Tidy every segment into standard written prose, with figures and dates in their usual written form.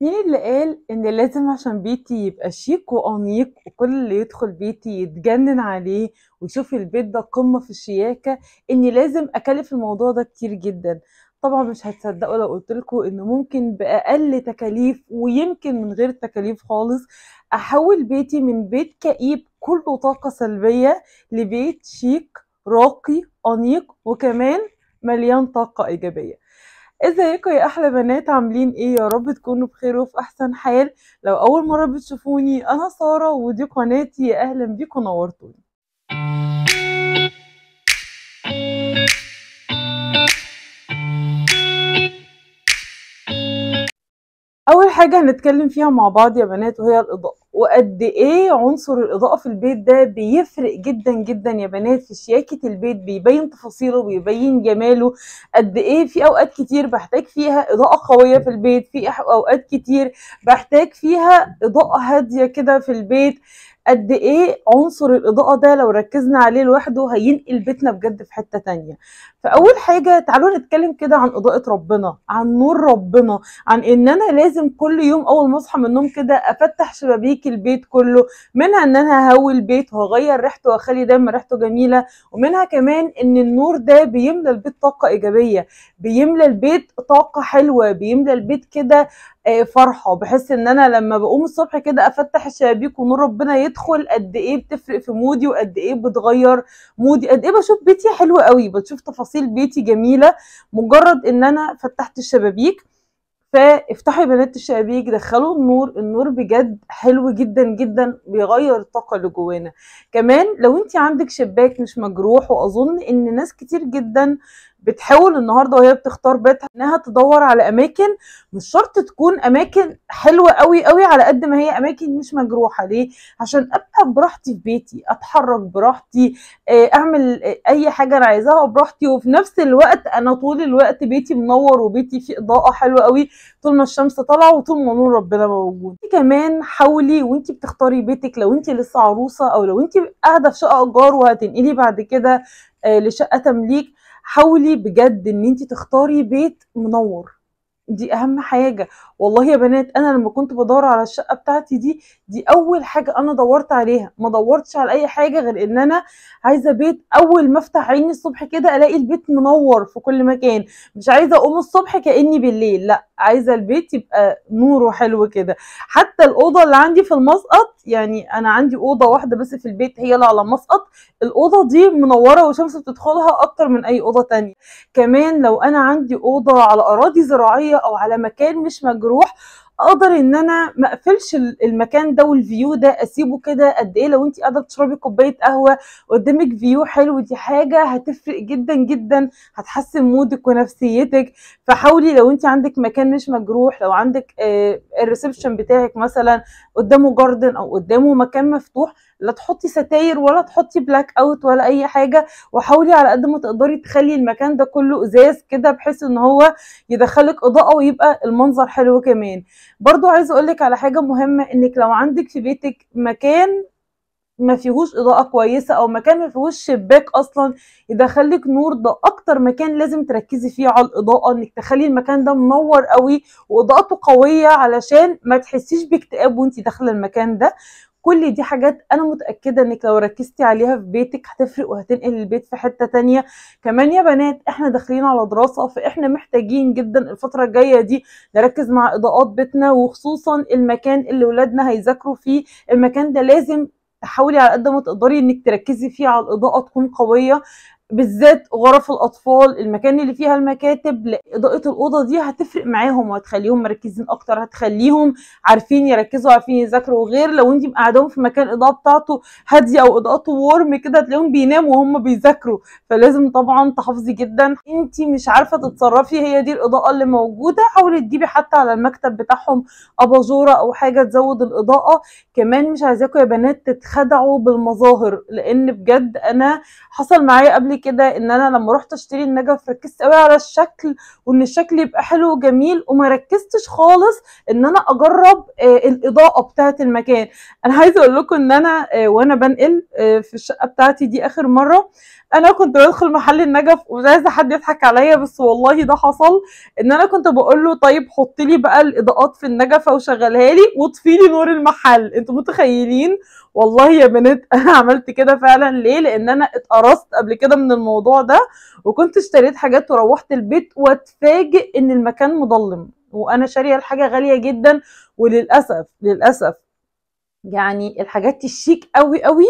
مين اللي قال إن لازم عشان بيتي يبقى شيك وأنيق وكل اللي يدخل بيتي يتجنن عليه ويشوف البيت ده قمة في الشياكة، إني لازم أكلف الموضوع ده كتير جدا؟ طبعا مش هتصدقوا لو قلتلكوا إنه ممكن بأقل تكاليف ويمكن من غير تكاليف خالص أحول بيتي من بيت كئيب كله طاقة سلبية لبيت شيك راقي أنيق وكمان مليان طاقة إيجابية. ازيكم يا احلى بنات؟ عاملين ايه؟ يا رب تكونوا بخير وفي احسن حال. لو اول مره بتشوفوني، انا ساره ودي قناتي. يا اهلا بيكم، نورتوني. اول حاجه هنتكلم فيها مع بعض يا بنات وهي الاضاءه، وقد ايه عنصر الاضاءه في البيت ده بيفرق جدا جدا يا بنات في شياكه البيت، بيبين تفاصيله، بيبين جماله. قد ايه في اوقات كتير بحتاج فيها اضاءه قويه في البيت، في اوقات كتير بحتاج فيها اضاءه هاديه كده في البيت. قد ايه عنصر الاضاءه ده لو ركزنا عليه لوحده هينقل بيتنا بجد في حته تانية. فاول حاجه تعالوا نتكلم كده عن اضاءه ربنا، عن نور ربنا، عن ان انا لازم كل يوم اول ما اصحى من النوم كده افتح شبابيك البيت كله. منها ان انا ههوي البيت وهغير ريحته واخلي دايما ريحته جميله، ومنها كمان ان النور ده بيملى البيت طاقه ايجابيه، بيملى البيت طاقه حلوه، بيملى البيت كده فرحه. بحس ان انا لما بقوم الصبح كده افتح الشبابيك ونور ربنا يدخل، قد ايه بتفرق في مودي وقد ايه بتغير مودي، قد ايه بشوف بيتي حلو قوي، بشوف تفاصيل بيتي جميله مجرد ان انا فتحت الشبابيك. فافتحوا يا بنات الشبابيك، دخلوا النور. النور بجد حلو جدا جدا، بيغير الطاقة اللي جوانا. كمان لو انت عندك شباك مش مجروح، واظن ان ناس كتير جدا بتحاول النهارده وهي بتختار بيتها انها تدور على اماكن مش شرط تكون اماكن حلوه قوي قوي، على قد ما هي اماكن مش مجروحه. ليه؟ عشان ابقى براحتي في بيتي، اتحرك براحتي، اعمل اي حاجه انا عايزاها براحتي، وفي نفس الوقت انا طول الوقت بيتي منور وبيتي فيه اضاءه حلوه قوي طول ما الشمس طالعه وطول ما نور ربنا موجود. كمان حاولي وانت بتختاري بيتك، لو انت لسه عروسه او لو انت قاعده في شقه ايجار وهتنقلي بعد كده لشقه تمليك، حاولي بجد ان انت تختاري بيت منور. دي اهم حاجه. والله يا بنات انا لما كنت بدور على الشقه بتاعتي دي اول حاجه انا دورت عليها، ما دورتش على اي حاجه غير ان انا عايزه بيت اول ما افتح عيني الصبح كده الاقي البيت منور في كل مكان. مش عايزه اقوم الصبح كاني بالليل، لا، عايزه البيت يبقى نوره حلو كده. حتى الاوضه اللي عندي في المسقط، يعني انا عندي اوضه واحده بس في البيت هي اللي على مسقط، الاوضه دي منوره وشمس بتدخلها اكتر من اي اوضه تانية. كمان لو انا عندي اوضه على اراضي زراعيه او على مكان مش مجروح، اقدر ان انا ما اقفلش المكان ده والفيو ده، اسيبه كده. قد ايه لو انت قاعده بتشربي كوبايه قهوه قدامك فيو حلو، دي حاجه هتفرق جدا جدا، هتحسن مودك ونفسيتك. فحاولي لو انت عندك مكان مش مجروح، لو عندك الريسبشن بتاعك مثلا قدامه جاردن او قدامه مكان مفتوح، لا تحطي ستاير ولا تحطي بلاك اوت ولا اي حاجه، وحاولي على قد ما تقدري تخلي المكان ده كله ازاز كده بحيث ان هو يدخلك اضاءه ويبقى المنظر حلو. كمان برضو عايزه اقولك على حاجه مهمه، انك لو عندك في بيتك مكان ما فيهوش اضاءه كويسه او مكان ما فيهوش شباك اصلا يدخلك نور، ده اكتر مكان لازم تركزي فيه على الاضاءه، انك تخلي المكان ده منور قوي واضاءته قويه علشان ما تحسيش باكتئاب وانت داخله المكان ده. كل دي حاجات انا متاكده انك لو ركزتي عليها في بيتك هتفرق وهتنقل البيت في حته تانية. كمان يا بنات احنا داخلين على دراسه، فاحنا محتاجين جدا الفتره الجايه دي نركز مع اضاءات بيتنا، وخصوصا المكان اللي ولادنا هيذاكروا فيه. المكان ده لازم تحاولي على قد ما تقدري انك تركزي فيه على الاضاءه تكون قويه، بالذات غرف الاطفال، المكان اللي فيها المكاتب. اضاءه الاوضه دي هتفرق معاهم وهتخليهم مركزين اكتر، هتخليهم عارفين يركزوا، عارفين يذاكروا. غير لو انت مقعدهم في مكان الاضاءه بتاعته هاديه او اضاءته وورم كده تلاقيهم بيناموا وهم بيذاكروا. فلازم طبعا تحافظي جدا. انت مش عارفه تتصرفي، هي دي الاضاءه اللي موجوده، حاولي تجيبي حتى على المكتب بتاعهم اباجوره او حاجه تزود الاضاءه. كمان مش عايزاكم يا بنات تتخدعوا بالمظاهر، لان بجد انا حصل معايا قبل لي كده ان انا لما رحت اشتري النجف ركزت قوي على الشكل، وان الشكل يبقى حلو وجميل، وما ركزتش خالص ان انا اجرب الاضاءه بتاعه المكان. انا عايزه اقول لكم ان انا وانا بنقل في الشقه بتاعتي دي اخر مره، انا كنت بدخل محل النجف ومش عايزه حد يضحك عليا، بس والله ده حصل. ان انا كنت بقول له طيب حط لي بقى الاضاءات في النجفه وشغلها لي واطفي لي نور المحل. انتوا متخيلين؟ والله يا بنات انا عملت كده فعلا. ليه؟ لان انا اتقرصت قبل كده من الموضوع ده، وكنت اشتريت حاجات وروحت البيت واتفاجئ ان المكان مظلم وانا شاريه الحاجه غاليه جدا. وللاسف يعني الحاجات الشيك قوي قوي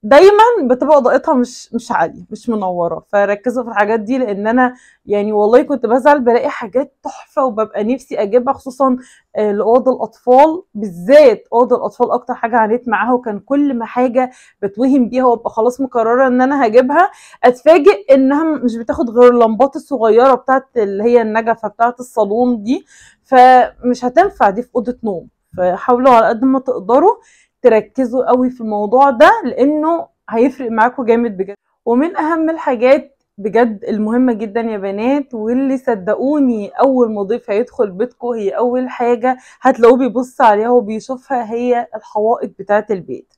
دايما بتبقى اضاءتها مش عاليه، مش منوره. فركزوا في الحاجات دي، لان انا يعني والله كنت بزعل بلاقي حاجات تحفه وببقى نفسي اجيبها، خصوصا لاوض الاطفال بالذات. اوض الاطفال اكتر حاجه عانيت معاها، وكان كل ما حاجه بتوهم بيها وابقى خلاص مقرره ان انا هجيبها، اتفاجئ انها مش بتاخد غير اللمبات الصغيره بتاعت اللي هي النجفه بتاعت الصالون دي، فمش هتنفع دي في اوضه نوم. فحاولوا على قد ما تقدروا تركزوا قوي في الموضوع ده، لانه هيفرق معاكم جامد بجد. ومن اهم الحاجات بجد المهمة جدا يا بنات، واللي صدقوني اول ما ضيف هيدخل بيتكم هي اول حاجة هتلاقوه بيبص عليها وبيشوفها، هي الحوائط بتاعة البيت.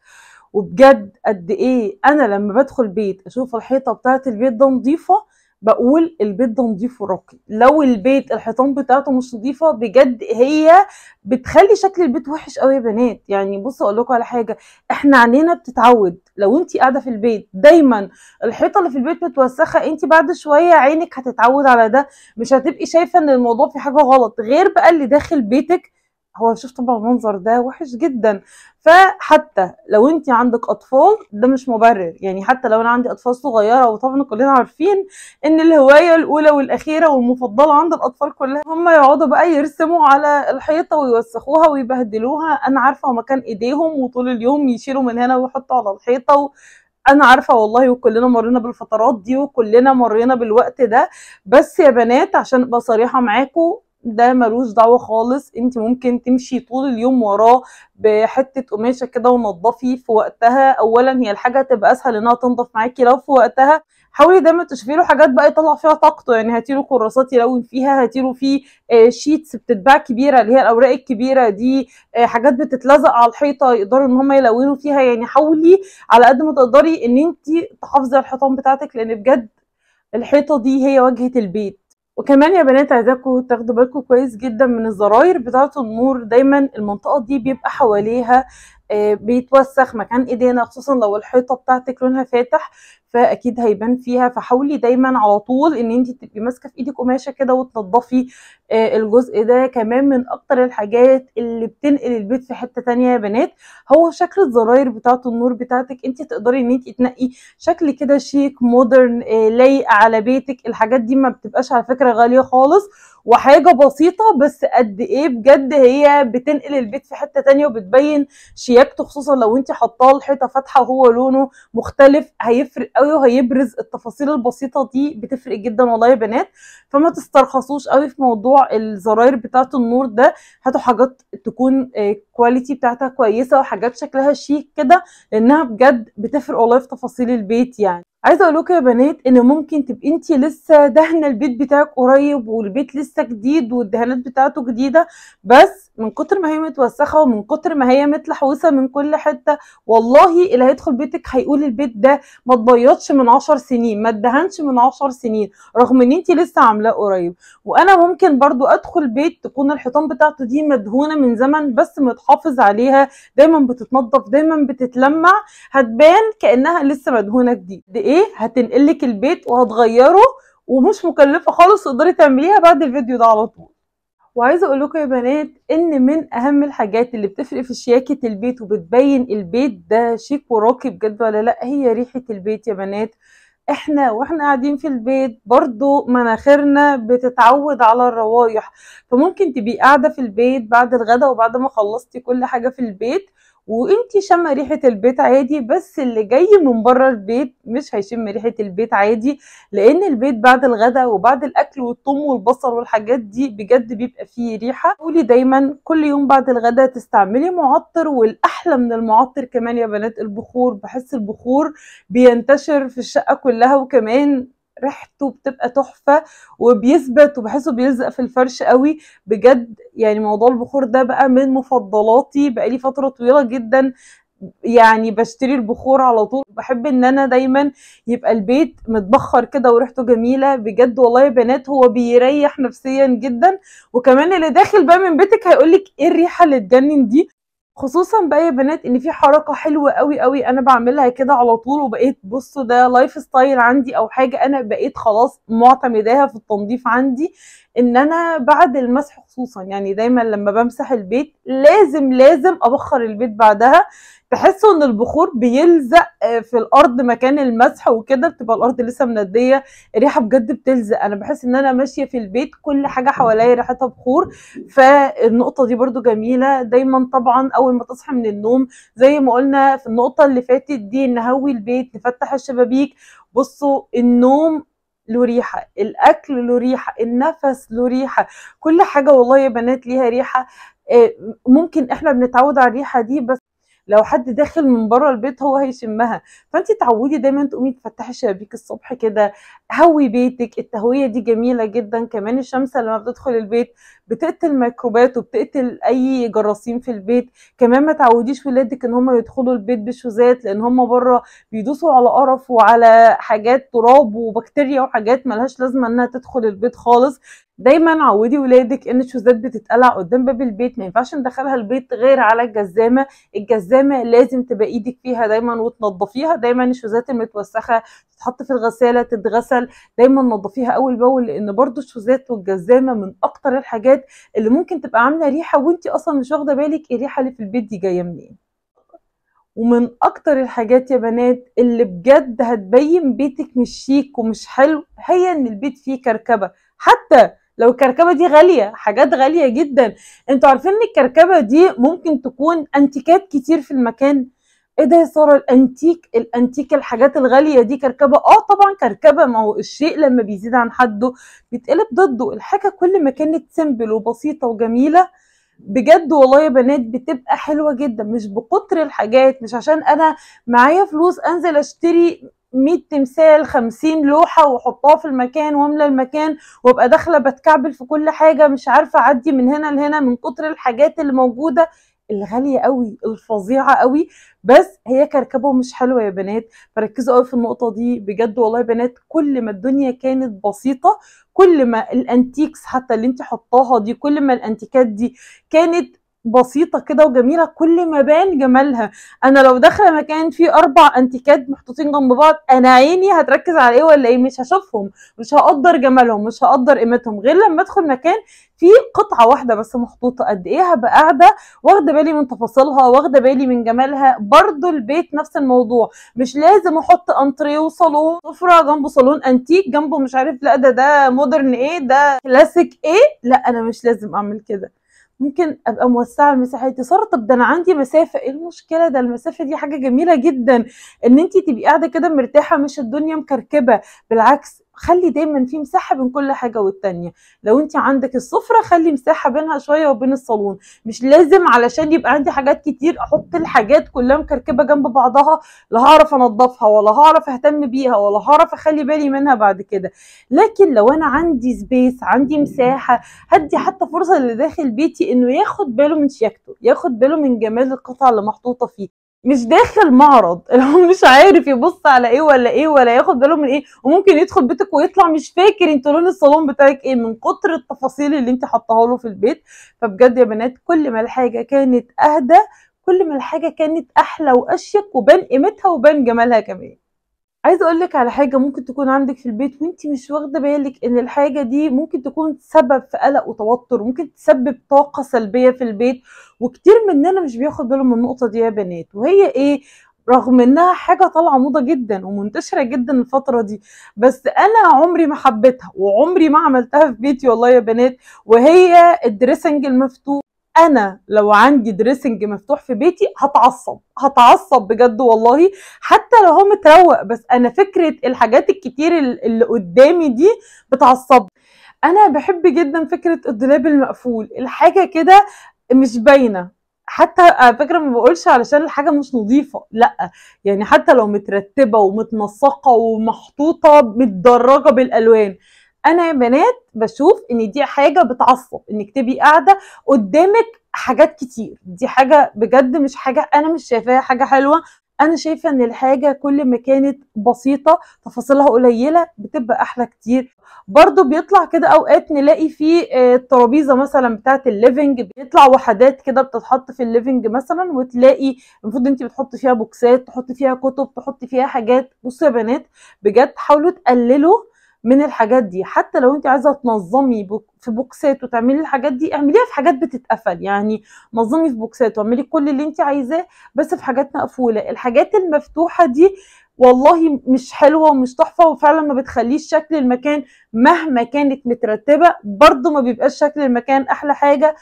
وبجد قد ايه انا لما بدخل بيت اشوف الحيطه بتاعه البيت ده نظيفه، بقول البيت ده نظيف وراقي. لو البيت الحيطان بتاعته مش نظيفه بجد هي بتخلي شكل البيت وحش قوي يا بنات. يعني بصوا اقول لكم على حاجه، احنا عينينا بتتعود. لو انت قاعده في البيت دايما الحيطه اللي في البيت متوسخه، انت بعد شويه عينك هتتعود على ده، مش هتبقي شايفه ان الموضوع في حاجه غلط. غير بقى اللي داخل بيتك، هو شوف طبعا المنظر ده وحش جدا. فحتى لو انت عندك اطفال ده مش مبرر، يعني حتى لو انا عندي اطفال صغيره، وطبعا كلنا عارفين ان الهوايه الاولى والاخيره والمفضله عند الاطفال كلها هم يقعدوا بقى يرسموا على الحيطه ويوسخوها ويبهدلوها. انا عارفه مكان ايديهم، وطول اليوم يشيلوا من هنا ويحطوا على الحيطه. انا عارفه والله، وكلنا مرينا بالفترات دي وكلنا مرينا بالوقت ده. بس يا بنات عشان ابقى صريحه معاكم، ده ملوش دعوه خالص. انت ممكن تمشي طول اليوم وراه بحته قماشه كده ونضفي في وقتها. اولا هي الحاجه تبقى اسهل انها تنضف معاكي لو في وقتها. حاولي دايما تشوفي له حاجات بقى يطلع فيها طاقته، يعني هاتي له كراسات يلون فيها، هاتي له فيه شيتس بتتباع كبيره اللي هي الاوراق الكبيره دي، حاجات بتتلزق على الحيطه يقدروا ان هم يلونوا فيها. يعني حاولي على قد ما تقدري ان انت تحافظي على الحيطان بتاعتك، لان بجد الحيطه دي هي واجهه البيت. وكمان يا بنات عايزاكم تاخدوا بالكم كويس جدا من الزراير بتاعه النور. دايما المنطقه دي بيبقى حواليها بيتوسخ مكان ايدينا، خصوصا لو الحيطه بتاعتك لونها فاتح فاكيد هيبان فيها. فحاولي دايما على طول ان انت تبقي ماسكه في ايدك قماشه كده وتنضفي الجزء ده. كمان من اكتر الحاجات اللي بتنقل البيت في حته تانية يا بنات هو شكل الزراير بتاعه النور بتاعتك. انت تقدري ان انت تنقي شكل كده شيك مودرن لايق على بيتك. الحاجات دي ما بتبقاش على فكره غاليه خالص، وحاجه بسيطه، بس قد ايه بجد هي بتنقل البيت في حته تانية وبتبين شياكته. خصوصا لو انت حاطاه الحيطه فاتحه وهو لونه مختلف، هيفرق قوي وهيبرز التفاصيل البسيطه دي، بتفرق جدا والله يا بنات. فما تسترخصوش قوي في موضوع الزراير بتاعه النور ده، هاتوا حاجات تكون كواليتي بتاعتها كويسه وحاجات شكلها شيك كده، لانها بجد بتفرق والله في تفاصيل البيت. يعني عايزه اقول لكم يا بنات ان ممكن تبقي انت لسه دهنه البيت بتاعك قريب والبيت لسه جديد والدهانات بتاعته جديده، بس من كتر ما هي متوسخه ومن كتر ما هي متلحوسه من كل حته، والله اللي هيدخل بيتك هيقول البيت ده ما اتبيضش من 10 سنين، ما اتدهنش من 10 سنين، رغم ان انت لسه عاملاه قريب. وانا ممكن برضو ادخل بيت تكون الحيطان بتاعته دي مدهونه من زمن بس متحافظ عليها، دايما بتتنضف دايما بتتلمع، هتبان كانها لسه مدهونه جديد. دي ايه هتنقلك البيت وهتغيره، ومش مكلفه خالص، تقدري تعمليها بعد الفيديو ده على طول. وعايزه اقول لكم يا بنات ان من اهم الحاجات اللي بتفرق في شياكه البيت وبتبين البيت ده شيك وراقي بجد ولا لا، هي ريحه البيت يا بنات. واحنا قاعدين في البيت برضو مناخيرنا بتتعود على الروايح. فممكن تبقي قاعده في البيت بعد الغدا وبعد ما خلصتي كل حاجه في البيت، وانتي شامه ريحه البيت عادي، بس اللي جاي من بره البيت مش هيشم ريحه البيت عادي، لان البيت بعد الغداء وبعد الاكل والثوم والبصل والحاجات دي بجد بيبقى فيه ريحه. قولي دايما كل يوم بعد الغداء تستعملي معطر، والاحلى من المعطر كمان يا بنات البخور. بحس البخور بينتشر في الشقه كلها، وكمان ريحته بتبقى تحفه وبيثبت، وبحسه بيلزق في الفرش قوي بجد. يعني موضوع البخور ده بقى من مفضلاتي بقالي فتره طويله جدا، يعني بشتري البخور على طول. بحب ان انا دايما يبقى البيت متبخر كده وريحته جميله بجد والله يا بنات، هو بيريح نفسيا جدا. وكمان اللي داخل بقى من بيتك هيقولك ايه الريحه اللي تجنن دي. خصوصا بقى يا بنات ان في حركه حلوه قوي قوي انا بعملها كده على طول، وبقيت بصوا ده لايف ستايل عندي او حاجه انا بقيت خلاص معتمداها في التنظيف عندي. ان انا بعد المسح خصوصا، يعني دايما لما بمسح البيت لازم ابخر البيت بعدها. تحسوا ان البخور بيلزق في الارض مكان المسح وكده، بتبقى الارض لسه منديه، الريحه بجد بتلزق. انا بحس ان انا ماشيه في البيت كل حاجه حواليا ريحتها بخور. فالنقطه دي برضو جميله. دايما طبعا اول ما تصحى من النوم زي ما قلنا في النقطه اللي فاتت دي، نهوي البيت، نفتح الشبابيك. بصوا النوم له ريحه، الاكل له ريحه، النفس له ريحه، كل حاجه والله يا بنات ليها ريحه. ممكن احنا بنتعود على الريحه دي، بس لو حد داخل من بره البيت هو هيشمها. فانت تعودي دايما تقومي تفتحي الشبابيك الصبح كده، هوي بيتك. التهويه دي جميله جدا. كمان الشمس لما بتدخل البيت بتقتل ميكروبات وبتقتل اي جراثيم في البيت. كمان ما تعوديش ولادك ان هم يدخلوا البيت بشوزات، لان هم بره بيدوسوا على قرف وعلى حاجات تراب وبكتيريا وحاجات ملهاش لازمه انها تدخل البيت خالص. دايما عودي ولادك ان الشوزات بتتقلع قدام باب البيت، ما ينفعش ندخلها البيت غير على الجزامه. الجزامه لازم تبقى ايدك فيها دايما وتنضفيها دايما. الشوزات المتوسخه تتحط في الغساله تتغسل، دايما نضفيها اول باول، لان برضو الشوزات والجزامه من اكتر الحاجات اللي ممكن تبقى عامله ريحه وانت اصلا مش واخده بالك الريحه اللي في البيت دي جايه منين. ومن اكتر الحاجات يا بنات اللي بجد هتبين بيتك مش شيك ومش حلو، هي ان البيت فيه كركبه. حتى لو الكركبه دي غاليه، حاجات غاليه جدا. انتوا عارفين ان الكركبه دي ممكن تكون انتيكات كتير في المكان. ايه ده يا ساره؟ الانتيك الحاجات الغاليه دي كركبه؟ طبعا كركبه. ما هو الشيء لما بيزيد عن حده بيتقلب ضده. الحاجه كل ما كانت سيمبل وبسيطه وجميله بجد والله يا بنات بتبقى حلوه جدا. مش بكتر الحاجات، مش عشان انا معايا فلوس انزل اشتري 100 تمثال 50 لوحه واحطها في المكان واملى المكان وابقى داخله بتكعبل في كل حاجه، مش عارفه اعدي من هنا لهنا من كتر الحاجات اللي موجوده الغاليه قوي الفظيعه قوي. بس هي كركبه ومش حلوه يا بنات. فركزوا قوي في النقطه دي بجد والله يا بنات. كل ما الدنيا كانت بسيطه، كل ما الانتيكس حتى اللي انت حطاها دي، كل ما الانتيكات دي كانت بسيطه كده وجميله، كل ما بان جمالها. انا لو داخله مكان فيه 4 انتيكات محطوطين جنب بعض، انا عيني هتركز على ايه ولا ايه؟ مش هشوفهم، مش هقدر جمالهم، مش هقدر قيمتهم، غير لما ادخل مكان فيه قطعه واحده بس محطوطه. قد ايه هبقى قاعده واخده بالي من تفاصيلها، واخده بالي من جمالها. برضو البيت نفس الموضوع. مش لازم احط انتريه وصالون سفره جنبه صالون انتيك جنبه مش عارف لا ده مودرن ايه ده كلاسيك ايه. لا انا مش لازم اعمل كده. ممكن ابقى موسعه المساحه دي. صار طب ده انا عندي مسافه، ايه المشكله؟ ده المسافه دي حاجه جميله جدا ان انت تبقي قاعده كده مرتاحه، مش الدنيا مكركبه. بالعكس خلي دايما في مساحه بين كل حاجه والتانيه. لو انت عندك السفره خلي مساحه بينها شويه وبين الصالون. مش لازم علشان يبقى عندي حاجات كتير احط الحاجات كلها مكركبه جنب بعضها، لا هعرف انضفها ولا هعرف اهتم بيها ولا هعرف اخلي بالي منها بعد كده. لكن لو انا عندي سبيس، عندي مساحه، هدي حتى فرصه اللي داخل بيتي انه ياخد باله من شياكته، ياخد باله من جمال القطعه اللي محطوطه فيه. مش داخل معرض اللي هو مش عارف يبص على ايه ولا ايه ولا ياخد باله من ايه، وممكن يدخل بيتك ويطلع مش فاكر انت لون الصالون بتاعك ايه من كتر التفاصيل اللي انت حطاها له في البيت. فبجد يا بنات كل ما الحاجه كانت اهدى، كل ما الحاجه كانت احلى واشيك وبان قيمتها وبان جمالها كمان. عايزه اقول لك على حاجه ممكن تكون عندك في البيت وانت مش واخده بالك ان الحاجه دي ممكن تكون سبب في قلق وتوتر، ممكن تسبب طاقه سلبيه في البيت. وكتير مننا مش بياخد باله من النقطه دي يا بنات. وهي ايه؟ رغم انها حاجه طالعه موضه جدا ومنتشره جدا الفتره دي، بس انا عمري ما حبيتها وعمري ما عملتها في بيتي والله يا بنات. وهي الدريسنج المفتوح. انا لو عندي دريسنج مفتوح في بيتي هتعصب بجد والله، حتى لو هو متروق، بس انا فكره الحاجات الكتير اللي قدامي دي بتعصب. انا بحب جدا فكره الدولاب المقفول، الحاجه كده مش باينه، حتى على فكره ما بقولش علشان الحاجه مش نظيفه، لا، يعني حتى لو مترتبه ومتنسقه ومحطوطه متدرجه بالالوان، انا يا بنات بشوف ان دي حاجه بتعصب، انك تبقي قاعده قدامك حاجات كتير، دي حاجه بجد مش حاجه، انا مش شايفاها حاجه حلوه. انا شايفه ان الحاجه كل ما كانت بسيطه تفاصيلها قليله بتبقى احلى كتير. برضو بيطلع كده اوقات نلاقي في الترابيزه مثلا بتاعه الليفنج، بيطلع وحدات كده بتتحط في الليفنج مثلا، وتلاقي المفروض انت بتحطي فيها بوكسات، تحطي فيها كتب، تحطي فيها حاجات. بصوا يا بنات بجد حاولوا تقللوا من الحاجات دي، حتى لو انت عايزه تنظمي في بوكسات وتعملي الحاجات دي اعمليها في حاجات بتتقفل، يعني نظمي في بوكسات واعملي كل اللي انت عايزاه، بس في حاجات مقفوله. الحاجات المفتوحه دي والله مش حلوه ومش تحفه، وفعلا ما بتخليش شكل المكان مهما كانت مترتبه برضو ما بيبقاش شكل المكان احلى حاجه.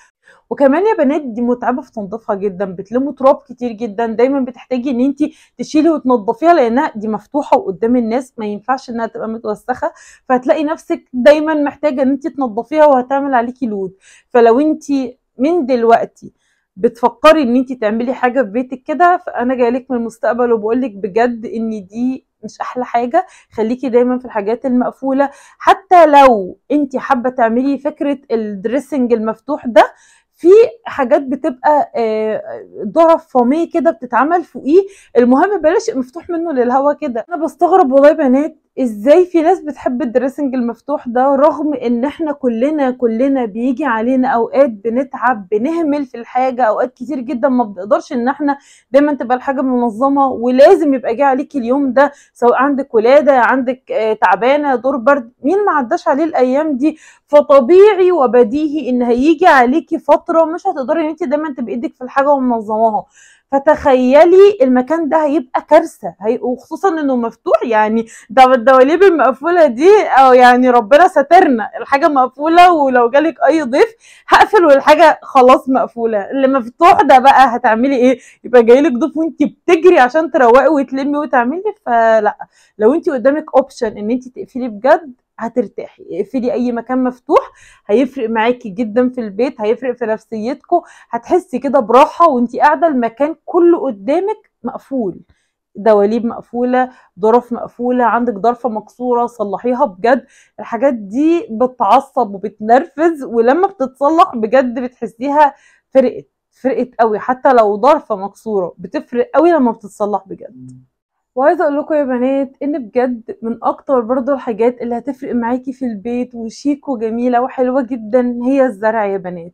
وكمان يا بنات دي متعبه في تنظيفها جدا، بتلم تراب كتير جدا، دايما بتحتاجي ان انت تشيلي وتنظفيها لانها دي مفتوحه وقدام الناس، ما ينفعش انها تبقى متوسخه، فهتلاقي نفسك دايما محتاجه ان انت تنظفيها وهتعمل عليكي لود. فلو انت من دلوقتي بتفكري ان انت تعملي حاجه في بيتك كده، فانا جايلك من المستقبل وبقولك بجد ان دي مش احلى حاجه. خليكي دايما في الحاجات المقفوله، حتى لو انت حابه تعملي فكره الدريسنج المفتوح ده، في حاجات بتبقى ظرف فاميه كده بتتعمل فوقيه، المهم بلاش مفتوح منه للهوا كده. انا بستغرب والله يا بنات ازاي في ناس بتحب الدريسنج المفتوح ده، رغم ان احنا كلنا بيجي علينا اوقات بنتعب بنهمل في الحاجه، اوقات كتير جدا ما بنقدرش ان احنا دايما تبقى الحاجه منظمه، ولازم يبقى جه عليكي اليوم ده، سواء عندك ولاده، عندك تعبانه، دور برد، مين ما عداش عليه الايام دي؟ فطبيعي وبديهي ان هيجي عليكي فتره مش هتقدري ان انت دايما تبقي ايدك في الحاجه ومنظماها. فتخيلي المكان ده هيبقى كارثه، وخصوصا انه مفتوح، يعني ده الدواليب المقفوله دي، او يعني ربنا سترنا الحاجه مقفوله ولو جالك اي ضيف هقفل والحاجه خلاص مقفوله. اللي مفتوح ده بقى هتعملي ايه؟ يبقى جايلك ضيف وانت بتجري عشان تروقي وتلمي وتعملي، فلا. لو انت قدامك اوبشن ان انت تقفلي بجد هترتاحي، اقفلي اي مكان مفتوح، هيفرق معاكي جدا في البيت، هيفرق في نفسيتكم، هتحسي كده براحه وانت قاعده المكان كله قدامك مقفول، دواليب مقفوله، ظرف مقفوله، عندك ظرفه مكسوره صلحيها بجد. الحاجات دي بتعصب وبتنرفز، ولما بتتصلح بجد بتحسيها فرقت قوي، حتى لو ظرفه مكسوره بتفرق قوي لما بتتصلح بجد. وعايزه اقول لكم يا بنات ان بجد من اكتر برضو الحاجات اللي هتفرق معاكي في البيت وشيك وجميله وحلوه جدا هي الزرع يا بنات.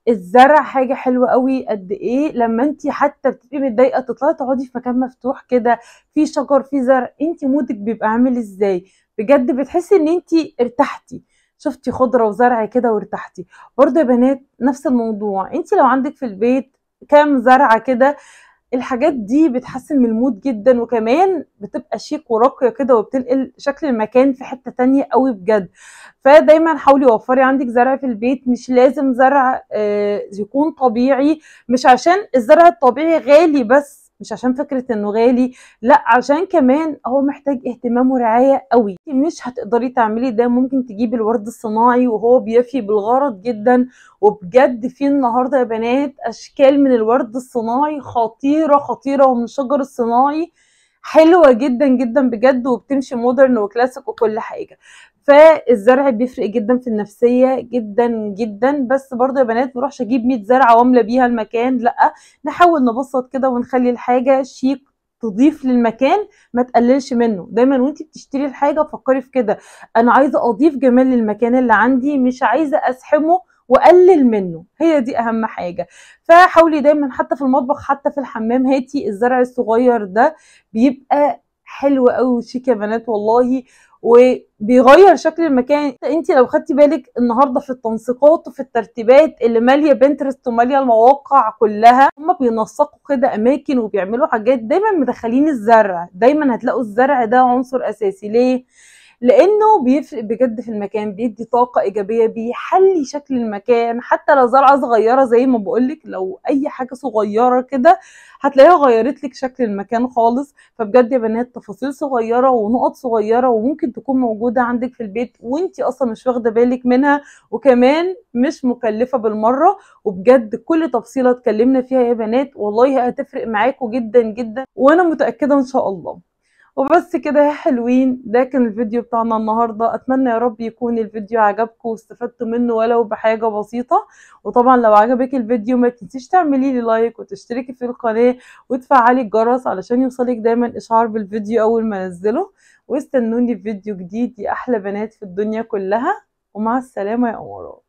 الزرع حاجه حلوه قوي، قد ايه لما انت حتى بتبقي متضايقه تطلعي تقعدي في مكان مفتوح كده في شجر في زرع، انت مودك بيبقى عامل ازاي؟ بجد بتحسي ان انت ارتحتي، شفتي خضره وزرع كده وارتحتي. برضو يا بنات نفس الموضوع، انت لو عندك في البيت كام زرعه كده، الحاجات دي بتحسن من المود جدا، وكمان بتبقى شيك وراقيه كده وبتنقل شكل المكان في حته تانية قوي بجد. فدايما حاولي وفري عندك زرع في البيت، مش لازم زرع يكون طبيعي، مش عشان الزرع الطبيعي غالي، بس مش عشان فكرة انه غالي، لا، عشان كمان هو محتاج اهتمام ورعاية قوي، مش هتقدري تعملي ده. ممكن تجيبي الورد الصناعي وهو بيفي بالغرض جدا، وبجد في النهارده يا بنات اشكال من الورد الصناعي خطيره، ومن الشجر الصناعي حلوه جدا جدا بجد، وبتمشي مودرن وكلاسيك وكل حاجه. فالزرع بيفرق جدا في النفسيه جدا جدا. بس برضه يا بنات مروحش اجيب 100 زرعه واملى بيها المكان، لا، نحاول نبسط كده ونخلي الحاجه شيك تضيف للمكان، ما تقللش منه. دايما وانت بتشتري الحاجه فكري في كده، انا عايزه اضيف جمال للمكان اللي عندي، مش عايزه ازحمه وقلل منه، هي دي اهم حاجه. فحاولي دايما حتى في المطبخ حتى في الحمام هاتي الزرع الصغير ده، بيبقى حلو قوي وشيك يا بنات والله، وبيغير شكل المكان. انت لو خدتي بالك النهارده في التنسيقات وفي الترتيبات اللي ماليه بنترست وماليه المواقع كلها، هم بينسقوا كده اماكن وبيعملوا حاجات، دايما مدخلين الزرع، دايما هتلاقوا الزرع ده عنصر اساسي. ليه؟ لانه بيفرق بجد في المكان، بيدي طاقه ايجابيه، بيحلي شكل المكان. حتى لو زرعه صغيره زي ما بقولك، لو اي حاجه صغيره كده هتلاقيها غيرت لك شكل المكان خالص. فبجد يا بنات تفاصيل صغيره ونقط صغيره وممكن تكون موجوده عندك في البيت وانتي اصلا مش واخده بالك منها، وكمان مش مكلفه بالمره. وبجد كل تفصيله اتكلمنا فيها يا بنات والله هتفرق معاكم جدا جدا، وانا متاكده ان شاء الله. وبس كده يا حلوين، ده كان الفيديو بتاعنا النهاردة. اتمنى يا رب يكون الفيديو عجبكم واستفدتوا منه ولو بحاجة بسيطة. وطبعا لو عجبك الفيديو ما تنسيش تعملي لي لايك وتشتركي في القناة وتفعلي الجرس علشان يوصلك دايما اشعار بالفيديو اول ما انزله. واستنوني في فيديو جديد يا احلى بنات في الدنيا كلها. ومع السلامة يا امورات.